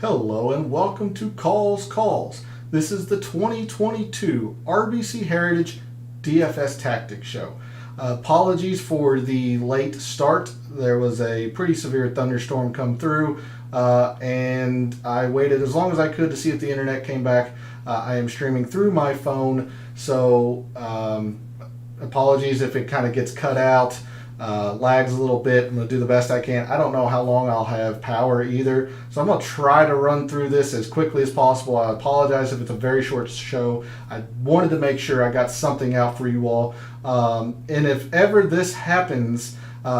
Hello and welcome to Calls. This is the 2022 RBC Heritage DFS Tactics show. Apologies for the late start. There was a pretty severe thunderstorm come through and I waited as long as I could to see if the internet came back. I am streaming through my phone, so apologies if it kind of gets cut out. Lags a little bit. I'm going to do the best I can. I don't know how long I'll have power either, so I'm going to try to run through this as quickly as possible. I apologize if it's a very short show. I wanted to make sure I got something out for you all. And if ever this happens,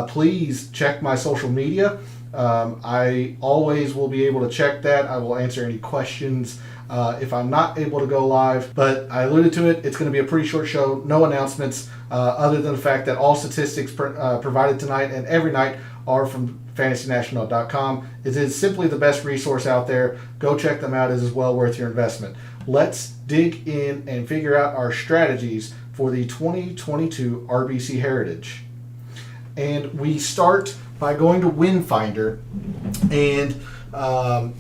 please check my social media. I always will be able to check that. I will answer any questions if I'm not able to go live, but I alluded to it. It's going to be a pretty short show, no announcements, other than the fact that all statistics provided tonight and every night are from fantasynational.com. It is simply the best resource out there. Go check them out. It is well worth your investment. Let's dig in and figure out our strategies for the 2022 RBC Heritage. And we start by going to Win Finder, and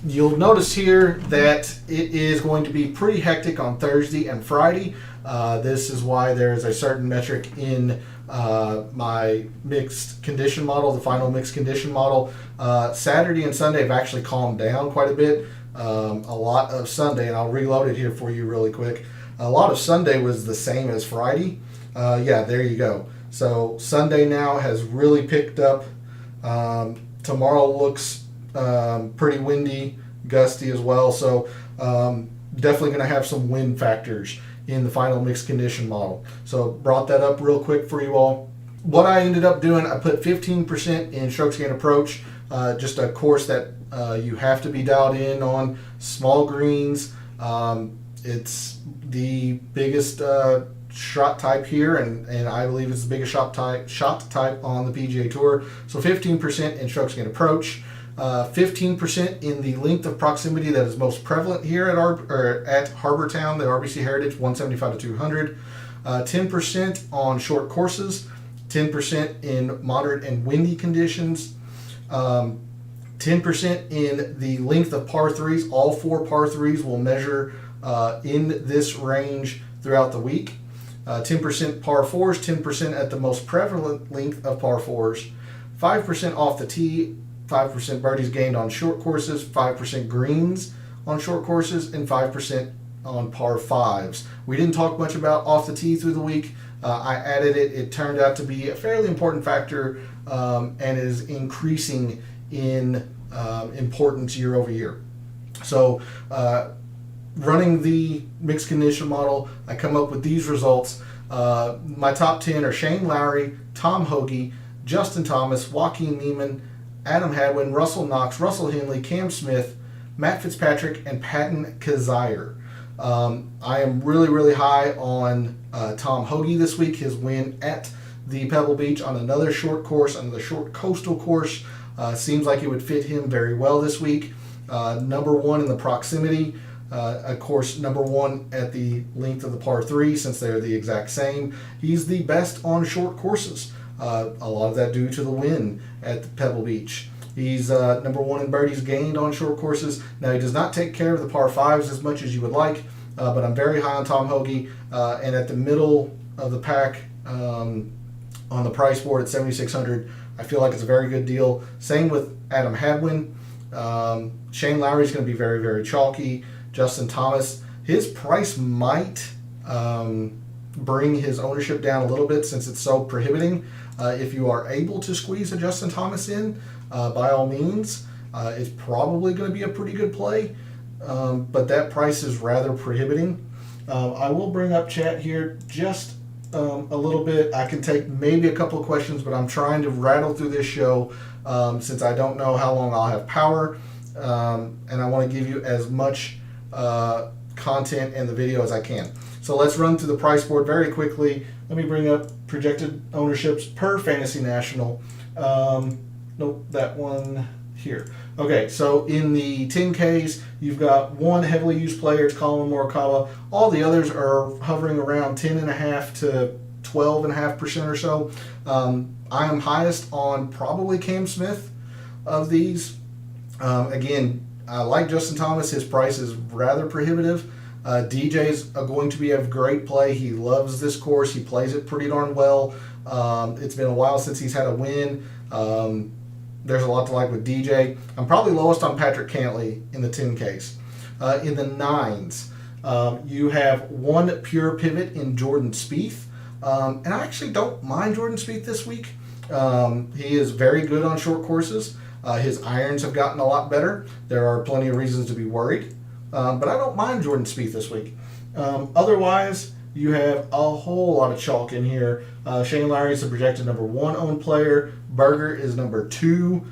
you'll notice here that it is going to be pretty hectic on Thursday and Friday. This is why there is a certain metric in my mixed condition model, the final mixed condition model. Saturday and Sunday have actually calmed down quite a bit. A lot of Sunday, and I'll reload it here for you really quick. A lot of Sunday was the same as Friday. Yeah, there you go. So Sunday now has really picked up. Tomorrow looks pretty windy, gusty as well. So definitely going to have some wind factors in the final mixed condition model. So brought that up real quick for you all. What I ended up doing, I put 15% in strokes gained approach, just a course that you have to be dialed in on. Small greens. It's the biggest shot type here, and I believe it's the biggest shot type on the PGA Tour. So 15% in strokes gained approach, 15% in the length of proximity that is most prevalent here at Harbor Town, the RBC Heritage, 175 to 200, 10% on short courses, 10% in moderate and windy conditions, 10% in the length of par threes. All four par threes will measure in this range throughout the week. 10% par fours, 10% at the most prevalent length of par fours, 5% off the tee, 5% birdies gained on short courses, 5% greens on short courses, and 5% on par fives. We didn't talk much about off the tee through the week. I added it. It turned out to be a fairly important factor and is increasing in importance year over year. So running the mixed condition model, I come up with these results. My top 10 are Shane Lowry, Tom Hoge, Justin Thomas, Joaquin Niemann, Adam Hadwin, Russell Knox, Russell Henley, Cam Smith, Matt Fitzpatrick, and Patton Kizzire. I am really high on Tom Hoge this week. His win at the Pebble Beach on another short course, another short coastal course, seems like it would fit him very well this week. Number one in the proximity. Of course, number one at the length of the par three, since they're the exact same. He's the best on short courses. A lot of that due to the win at the Pebble Beach. He's number one in birdies gained on short courses. Now, he does not take care of the par fives as much as you would like, but I'm very high on Tom Hoge, and at the middle of the pack on the price board at 7,600. I feel like it's a very good deal. Same with Adam Hadwin. Shane Lowry is going to be very chalky. Justin Thomas, his price might bring his ownership down a little bit since it's so prohibiting. If you are able to squeeze a Justin Thomas in, by all means, it's probably going to be a pretty good play, but that price is rather prohibiting. I will bring up chat here just a little bit. I can take maybe a couple of questions, but I'm trying to rattle through this show since I don't know how long I'll have power, and I want to give you as much content in the video as I can. So let's run through the price board very quickly. Let me bring up projected ownerships per Fantasy National. Nope, that one here. Okay, so in the 10Ks, you've got one heavily used player, it's Colin Morikawa. All the others are hovering around 10.5 to 12.5% or so. I am highest on probably Cam Smith of these. Again, I like Justin Thomas. His price is rather prohibitive. DJ's going to be a great play. He loves this course. He plays it pretty darn well. It's been a while since he's had a win. There's a lot to like with DJ. I'm probably lowest on Patrick Cantley in the 10Ks. In the 9s, you have one pure pivot in Jordan Spieth. And I actually don't mind Jordan Spieth this week. He is very good on short courses. His irons have gotten a lot better. There are plenty of reasons to be worried. But I don't mind Jordan Spieth this week. Otherwise, you have a whole lot of chalk in here. Shane Lowry is the projected number 1 owned player. Berger is number 2.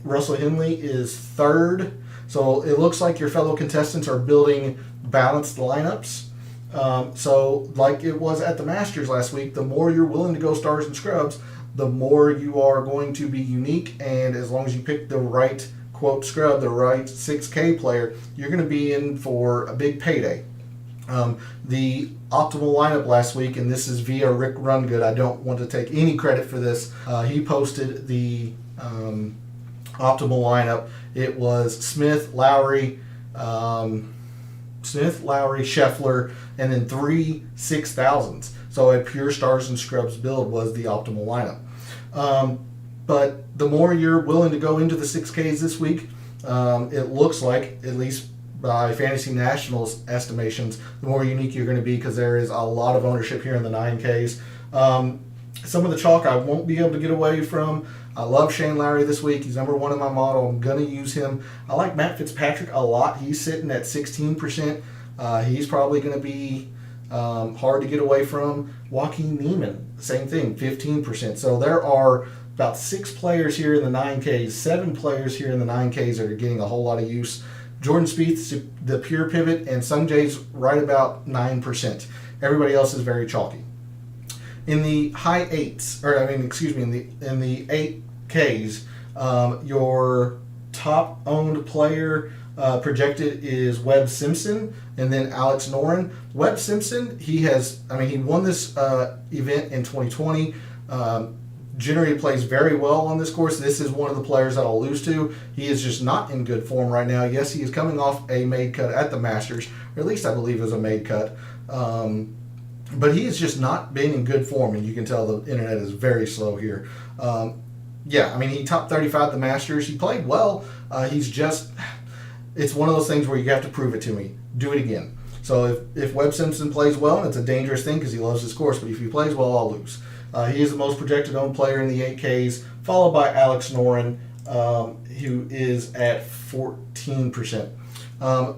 Russell Henley is 3rd. So it looks like your fellow contestants are building balanced lineups. So like it was at the Masters last week, the more you're willing to go stars and scrubs, the more you are going to be unique. And as long as you pick the right quote scrub, the right 6K player, you're going to be in for a big payday. The optimal lineup last week, and this is via Rick Rungood. I don't want to take any credit for this. He posted the optimal lineup. It was Smith, Lowry, Scheffler, and then 3 6,000s. So a pure stars and scrubs build was the optimal lineup. But the more you're willing to go into the 6Ks this week, it looks like, at least by Fantasy Nationals estimations, the more unique you're going to be, because there is a lot of ownership here in the 9Ks. Some of the chalk I won't be able to get away from. I love Shane Lowry this week. He's number 1 in my model. I'm going to use him. I like Matt Fitzpatrick a lot. He's sitting at 16%. He's probably going to be hard to get away from. Joaquin Niemann, same thing, 15%. So there are about 6 players here in the 9Ks, 7 players here in the 9Ks that are getting a whole lot of use. Jordan Spieth's the pure pivot, and Sungjae's right about 9%. Everybody else is very chalky. In the high 8s, in the 8Ks, your top owned player projected is Webb Simpson, and then Alex Noren. Webb Simpson, he won this event in 2020. Generally plays very well on this course. This is one of the players that I'll lose to. He is just not in good form right now. Yes, he is coming off a made cut at the Masters, or at least I believe it was a made cut. But he is just not being in good form, and you can tell the internet is very slow here. He topped 35 at the Masters. He played well. It's one of those things where you have to prove it to me. Do it again. So if Webb Simpson plays well, and it's a dangerous thing because he loves this course, but if he plays well, I'll lose. He is the most projected owned player in the 8Ks, followed by Alex Noren, who is at 14%.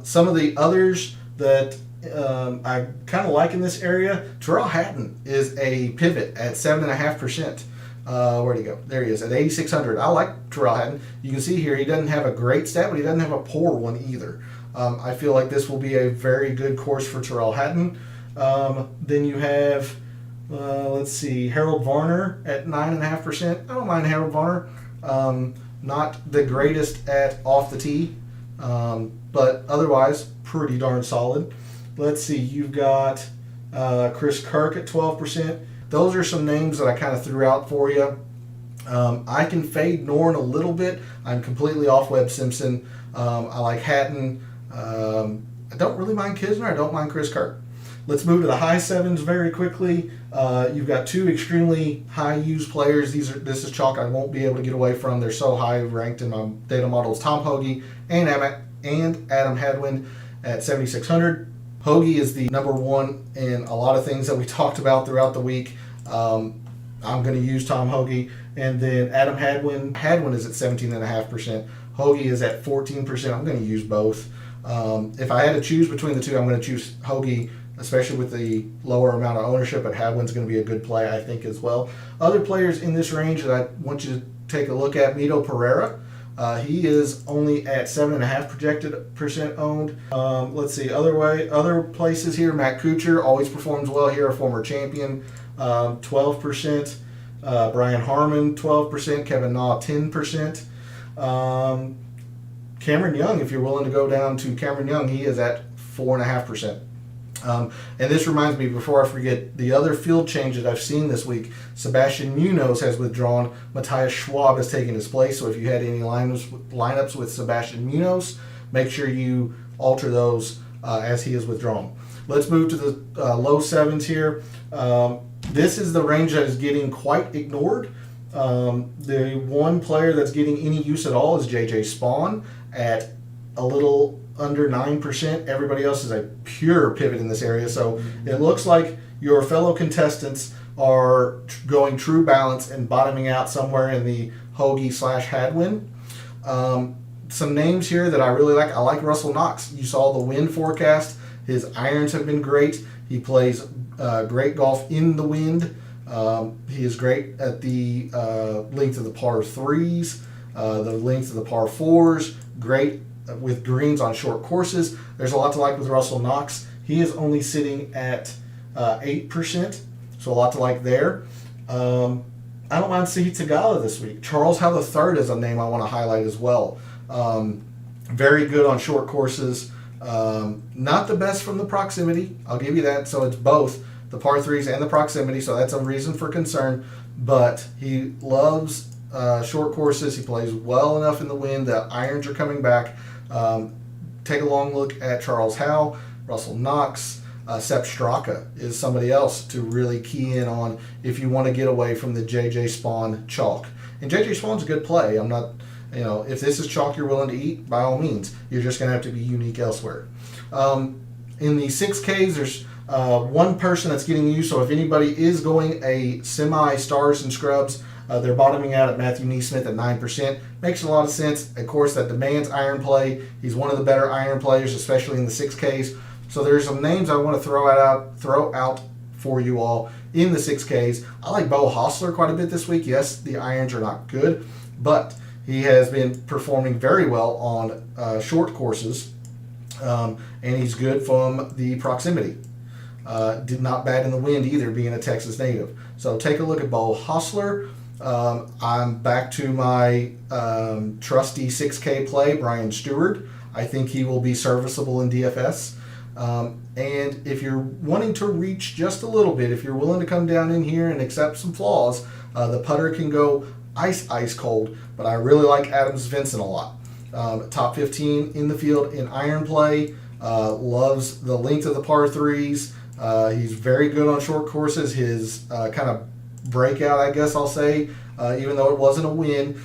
Some of the others that I kind of like in this area, Tyrrell Hatton is a pivot at 7.5%. Where'd he go? There he is at 8,600. I like Tyrrell Hatton. You can see here he doesn't have a great stat, but he doesn't have a poor one either. I feel like this will be a very good course for Tyrrell Hatton. Then you have, Harold Varner at 9.5%. I don't mind Harold Varner. Not the greatest at off the tee, but otherwise pretty darn solid. Let's see, you've got Chris Kirk at 12%. Those are some names that I kind of threw out for you. I can fade Noren a little bit. I'm completely off Webb Simpson. I like Hatton. I don't really mind Kisner. I don't mind Chris Kirk. Let's move to the high 7s very quickly. You've got 2 extremely high used players. This is chalk I won't be able to get away from. They're so high ranked in my data models. Tom Hoge and Adam Hadwin at 7,600. Hoge is the number 1 in a lot of things that we talked about throughout the week. I'm going to use Tom Hoge. And then Adam Hadwin. Hadwin is at 17.5%. Hoge is at 14%. I'm going to use both. If I had to choose between the two, I'm going to choose Hoge, especially with the lower amount of ownership, but Hadwin's going to be a good play, I think, as well. Other players in this range that I want you to take a look at, Mito Pereira. He is only at 7.5% projected owned. Let's see, other places here, Matt Kuchar always performs well here, a former champion, 12%. Brian Harmon, 12%. Kevin Na, 10%. Cameron Young, if you're willing to go down to Cameron Young, he is at 4.5%. And this reminds me, before I forget, the other field change that I've seen this week, Sebastian Munoz has withdrawn. Matthias Schwab has taken his place. So if you had any lineups with Sebastian Munoz, make sure you alter those as he is withdrawn. Let's move to the low sevens here. This is the range that is getting quite ignored. The one player that's getting any use at all is JJ Spawn at a little under 9%. Everybody else is a pure pivot in this area. So it looks like your fellow contestants are going true balance and bottoming out somewhere in the Hoagie/Hadwin. Some names here that I really like. I like Russell Knox. You saw the wind forecast. His irons have been great. He plays great golf in the wind. He is great at the length of the par threes, the length of the par fours, great with greens on short courses. There's a lot to like with Russell Knox. He is only sitting at 8%, so a lot to like there. I don't mind Sahith Theegala this week. Charles Howell III is a name I want to highlight as well. Very good on short courses. Not the best from the proximity, I'll give you that. So it's both the par threes and the proximity, so that's a reason for concern. But he loves short courses. He plays well enough in the wind. The irons are coming back. Take a long look at Charles Howell, Russell Knox. Sepp Straka is somebody else to really key in on if you want to get away from the JJ Spawn chalk. And JJ Spawn's a good play. I'm not, if this is chalk you're willing to eat, by all means. You're just going to have to be unique elsewhere. In the 6Ks, there's one person that's getting used. So if anybody is going a semi-stars and scrubs, they're bottoming out at Matthew Neesmith at 9%. Makes a lot of sense. Of course, that demands iron play. He's one of the better iron players, especially in the 6Ks. So there's some names I want to throw out for you all in the 6Ks. I like Beau Hossler quite a bit this week. Yes, the irons are not good, but he has been performing very well on short courses, and he's good from the proximity. Did not bad in the wind either, being a Texas native. So take a look at Beau Hossler. I'm back to my trusty 6K play, Brian Stewart. I think he will be serviceable in DFS. And if you're wanting to reach just a little bit, if you're willing to come down in here and accept some flaws, the putter can go ice cold, but I really like Adam Svensson a lot. Top 15 in the field in iron play, loves the length of the par threes. He's very good on short courses. His kind of breakout, I guess I'll say, even though it wasn't a win,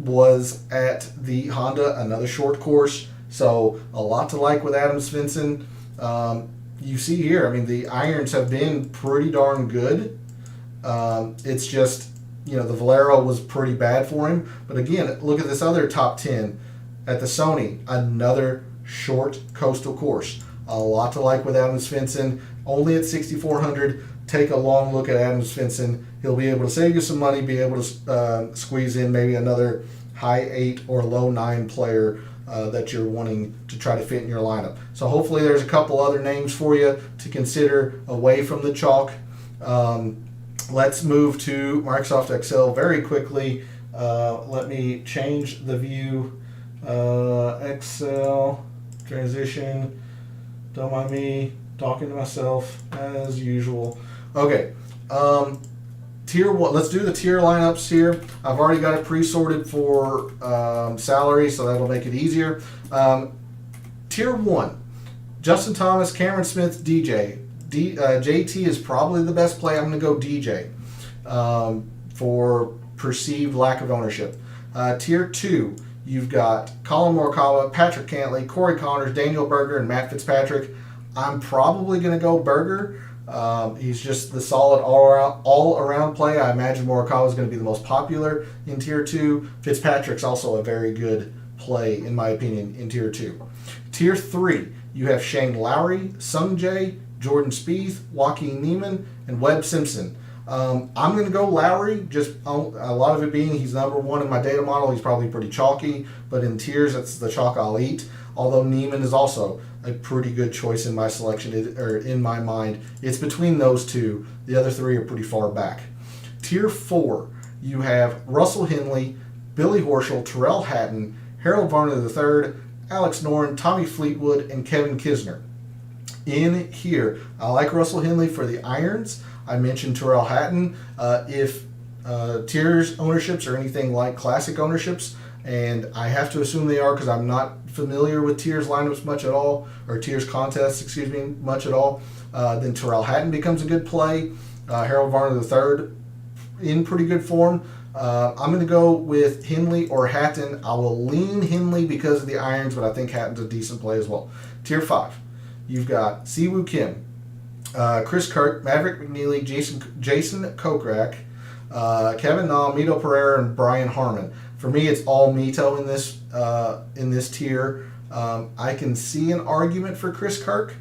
was at the Honda, another short course. So a lot to like with Adam Svensson. You see here, I mean, the irons have been pretty darn good. It's just, the Valero was pretty bad for him. But again, look at this other top 10 at the Sony, another short coastal course. A lot to like with Adam Svensson. Only at 6,400. Take a long look at Adam Svensson. He'll be able to save you some money, be able to squeeze in maybe another high 8 or low 9 player that you're wanting to try to fit in your lineup. So hopefully there's a couple other names for you to consider away from the chalk. Let's move to Microsoft Excel very quickly. Let me change the view. Excel, transition, don't mind me talking to myself as usual. Okay, tier one. Let's do the tier lineups here. I've already got it pre-sorted for salary, so that'll make it easier. Tier 1, Justin Thomas, Cameron Smith, DJ. JT is probably the best play. I'm going to go DJ for perceived lack of ownership. Tier 2, you've got Colin Morikawa, Patrick Cantlay, Corey Connors, Daniel Berger, and Matt Fitzpatrick. I'm probably going to go Berger. He's just the solid all-around play. I imagine Morikawa is going to be the most popular in Tier 2. Fitzpatrick's also a very good play, in my opinion, in Tier 2. Tier 3, you have Shane Lowry, Sung Jae, Jordan Spieth, Joaquin Niemann, and Webb Simpson. I'm going to go Lowry, just a lot of it being he's number 1 in my data model. He's probably pretty chalky, but in tiers, that's the chalk I'll eat. Although Niemann is also a pretty good choice in my selection, or in my mind. It's between those two. The other 3 are pretty far back. Tier 4, you have Russell Henley, Billy Horschel, Terrell Hatton, Harold Varner III, Alex Noren, Tommy Fleetwood, and Kevin Kisner. in here. I like Russell Henley for the irons. I mentioned Terrell Hatton. If tiers ownerships are anything like classic ownerships, and I have to assume they are because I'm not familiar with tiers lineups much at all, or tiers contests, excuse me, much at all, then Terrell Hatton becomes a good play. Harold Varner III in pretty good form. I'm going to go with Henley or Hatton. I will lean Henley because of the irons, but I think Hatton's a decent play as well. Tier 5, you've got Siwoo Kim, Chris Kirk, Maverick McNeely, Jason Kokrak, Kevin Na, Mito Pereira, and Brian Harmon. For me, it's all Mito in this tier. I can see an argument for Chris Kirk.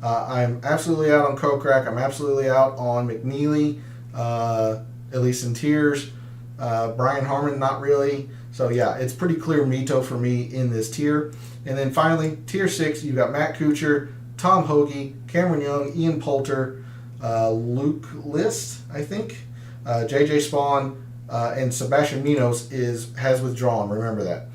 I'm absolutely out on Kokrak. I'm absolutely out on McNeely, at least in tiers. Brian Harmon, not really. So yeah, it's pretty clear Mito for me in this tier. And then finally, tier 6, you've got Matt Kuchar, Tom Hoagie, Cameron Young, Ian Poulter, Luke List, I think, JJ Spawn, and Sebastian Minos has withdrawn. Remember that.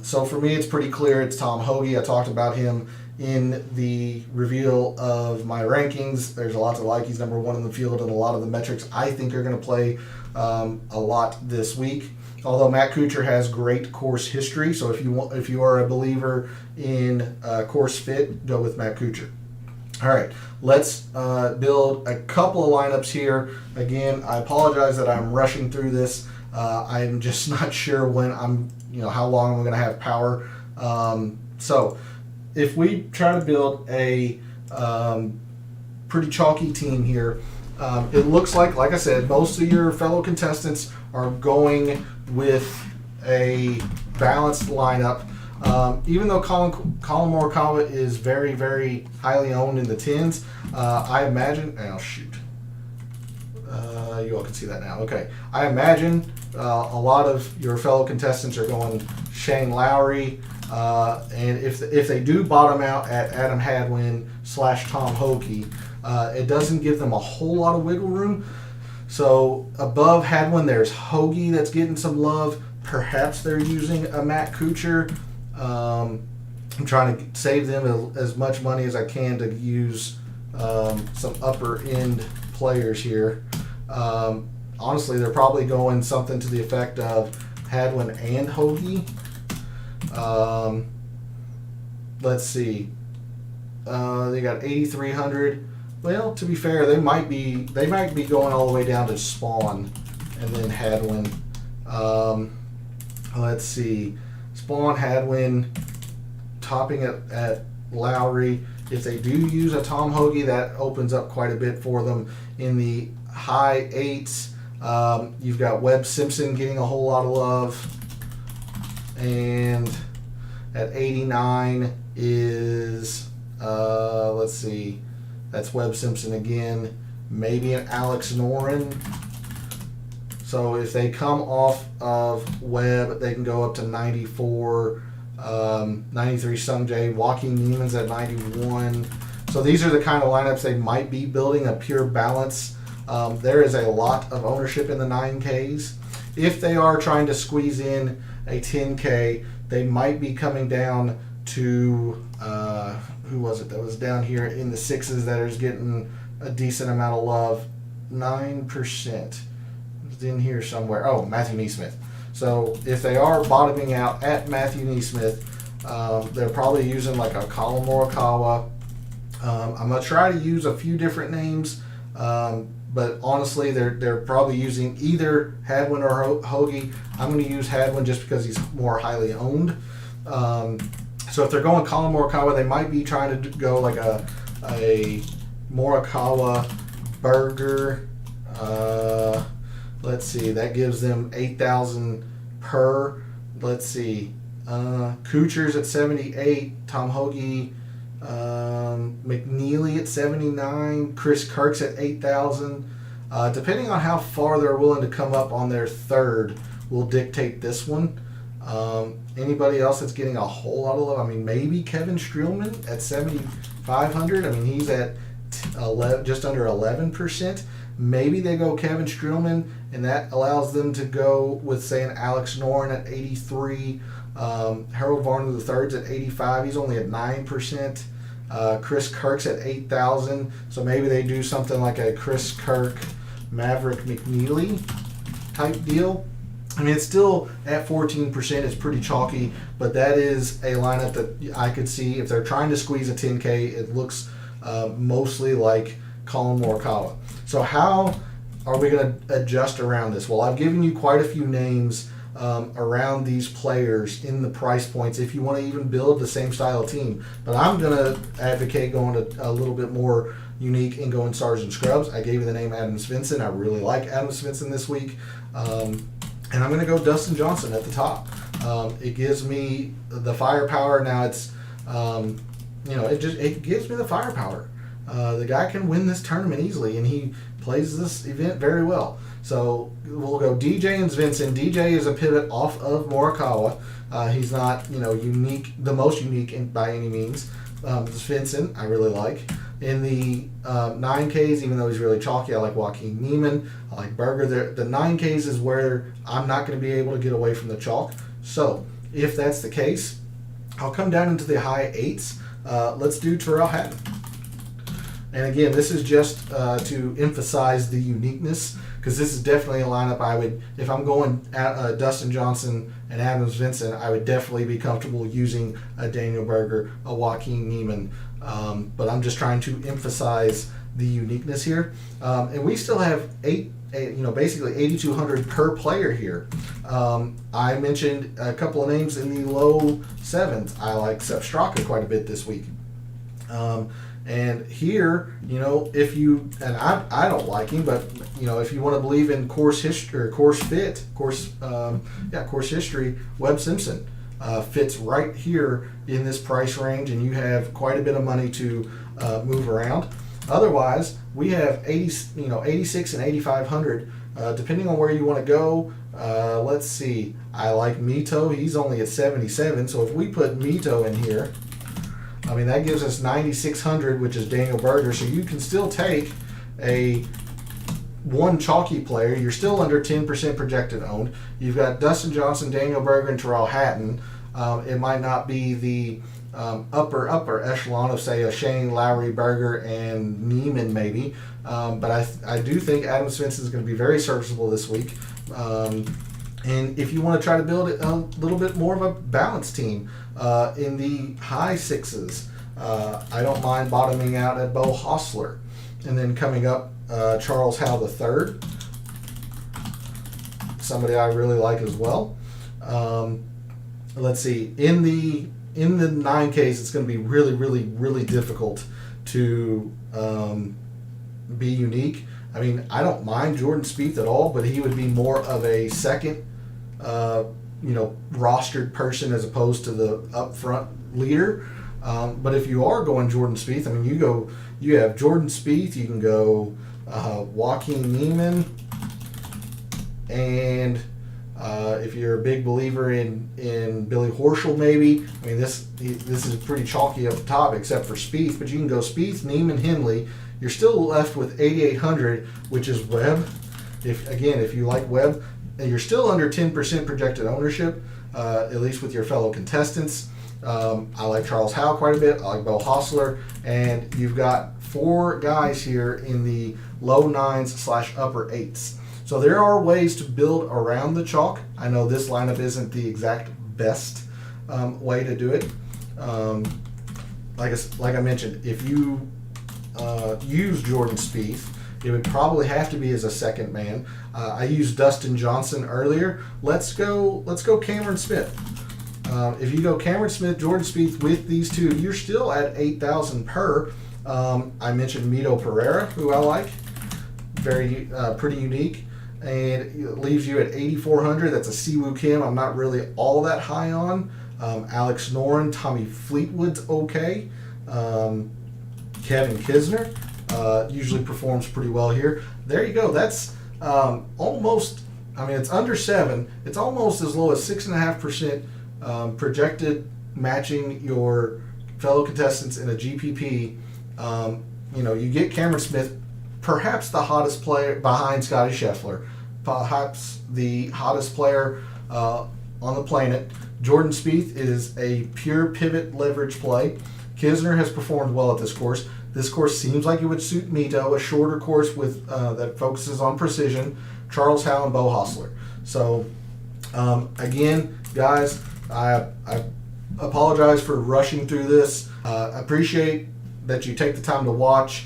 So for me, it's pretty clear it's Tom Hoagie. I talked about him in the reveal of my rankings. There's a lot to like. He's number 1 in the field, and a lot of the metrics I think are going to play a lot this week. Although Matt Kuchar has great course history, so if you are a believer in course fit, go with Matt Kuchar. All right, let's build a couple of lineups here. Again, I apologize that I'm rushing through this. I'm just not sure when how long I'm going to have power. So if we try to build a pretty chalky team here, it looks like I said, most of your fellow contestants are going with a balanced lineup. Even though Colin Morikawa is very, very highly owned in the 10s, I imagine, you all can see that now. Okay, I imagine a lot of your fellow contestants are going Shane Lowry, and if they do bottom out at Adam Hadwin / Tom Hoagie, it doesn't give them a whole lot of wiggle room. So above Hadwin, there's Hoagie that's getting some love. Perhaps they're using a Matt Kuchar. I'm trying to save them as much money as I can to use some upper end players here. Honestly, they're probably going something to the effect of Hadwin and Hoagie. Let's see. They got 8,300. Well, to be fair, they might be going all the way down to Spawn and then Hadwin. Let's see. Spawn, Hadwin, topping at Lowry. If they do use a Tom Hoagie, that opens up quite a bit for them in the high 8s. You've got Webb Simpson getting a whole lot of love. And at 89 is, let's see, that's Webb Simpson again. Maybe an Alex Noren. So if they come off of Webb, they can go up to 94, 93 Sungjae, Joaquin Neiman's at 91. So these are the kind of lineups they might be building, a pure balance. There is a lot of ownership in the 9Ks. If they are trying to squeeze in a 10K, they might be coming down to, who was it that was down here in the 6s that is getting a decent amount of love? 9%. It's in here somewhere. Oh, Matthew Neesmith. So if they are bottoming out at Matthew Neesmith, they're probably using like a Colin Morikawa. I'm going to try to use a few different names, but honestly, they're probably using either Hadwin or Hoagie. I'm going to use Hadwin just because he's more highly owned. So if they're going Colin Morikawa, they might be trying to go like a Morikawa Burger. Let's see, that gives them 8,000 per. Let's see, Kuchar's at 78, Tom Hoagie, McNeely at 79, Chris Kirk's at 8,000. Depending on how far they're willing to come up on their third will dictate this one. Anybody else that's getting a whole lot of love? I mean, maybe Kevin Streelman at 7,500. I mean, he's at just under 11%. Maybe they go Kevin Streelman, and that allows them to go with, say, an Alex Noren at 83. Harold Varner III's at 85. He's only at 9%. Chris Kirk's at 8,000, so maybe they do something like a Chris Kirk, Maverick McNeely type deal. I mean, it's still at 14%. It's pretty chalky, but that is a lineup that I could see if they're trying to squeeze a 10K. It looks mostly like Colin Morikawa. So how are we going to adjust around this? Well, I've given you quite a few names around these players in the price points if you want to even build the same style team. But I'm going to advocate going to a little bit more unique and going stars and scrubs. I gave you the name Adam Svensson. I really like Adam Svensson this week. And I'm going to go Dustin Johnson at the top. It gives me the firepower. Now it's, it gives me the firepower. The guy can win this tournament easily, and he plays this event very well. So we'll go DJ and Svensson. DJ is a pivot off of Morikawa. He's not, unique, the most unique by any means. Svensson, I really like. In the 9Ks, even though he's really chalky, I like Joaquin Niemann. I like Berger. The 9Ks is where I'm not going to be able to get away from the chalk. So if that's the case, I'll come down into the high 8s. Let's do Tyrrell Hatton. And again, this is just to emphasize the uniqueness, because this is definitely a lineup I would, if I'm going at Dustin Johnson and Adam Svensson, I would definitely be comfortable using a Daniel Berger, a Joaquin Niemann. But I'm just trying to emphasize the uniqueness here. And we still have basically 8,200 per player here. I mentioned a couple of names in the low 7s. I like Sepp Straka quite a bit this week. And here, if you, and I don't like him, but if you want to believe in course history or course history, Webb Simpson fits right here in this price range, and you have quite a bit of money to move around. Otherwise, we have 86 and 8,500, depending on where you want to go. Let's see. I like Mito. He's only at 77, so if we put Mito in here, I mean, that gives us 9,600, which is Daniel Berger. So you can still take one chalky player. You're still under 10% projected owned. You've got Dustin Johnson, Daniel Berger, and Tyrrell Hatton. It might not be the upper echelon of, say, a Shane, Lowry, Berger, and Neiman maybe. But I do think Adam Svensson is going to be very serviceable this week. And if you want to try to build a little bit more of a balanced team in the high 6s, I don't mind bottoming out at Bo Hostler. And then coming up, Charles Howell III, somebody I really like as well. Let's see, in the 9Ks, it's going to be really, really, really difficult to be unique. I mean, I don't mind Jordan Spieth at all, but he would be more of a second, rostered person as opposed to the upfront leader. But if you are going Jordan Spieth, I mean, you have Jordan Spieth, you can go Joaquin Niemann, and if you're a big believer in Billy Horschel, maybe. I mean, this is pretty chalky up the top, except for Spieth. But you can go Spieth, Niemann, Henley. You're still left with 8,800, which is Webb. If you like Webb, and you're still under 10% projected ownership, at least with your fellow contestants. I like Charles Howell quite a bit. I like Bo Hostler, and you've got 4 guys here in the low 9s/upper 8s. So there are ways to build around the chalk. I know this lineup isn't the exact best way to do it. Like I mentioned, if you use Jordan Spieth, it would probably have to be as a second man. I used Dustin Johnson earlier. Let's go Cameron Smith. If you go Cameron Smith, Jordan Spieth with these two, you're still at 8,000 per. I mentioned Mito Pereira, who I like, pretty unique, and it leaves you at 8,400. That's a Siwoo Kim. I'm not really all that high on. Alex Noren, Tommy Fleetwood's okay. Kevin Kisner usually performs pretty well here. There you go. That's almost, I mean, it's under 7. It's almost as low as 6.5% projected, matching your fellow contestants in a GPP. You get Cameron Smith, perhaps the hottest player behind Scotty Scheffler, perhaps the hottest player on the planet. Jordan Spieth is a pure pivot leverage play. Kisner has performed well at this course. This course seems like it would suit Mito, a shorter course with that focuses on precision. Charles Howe and Bo Hostler. So, again, guys, I apologize for rushing through this. I appreciate that you take the time to watch.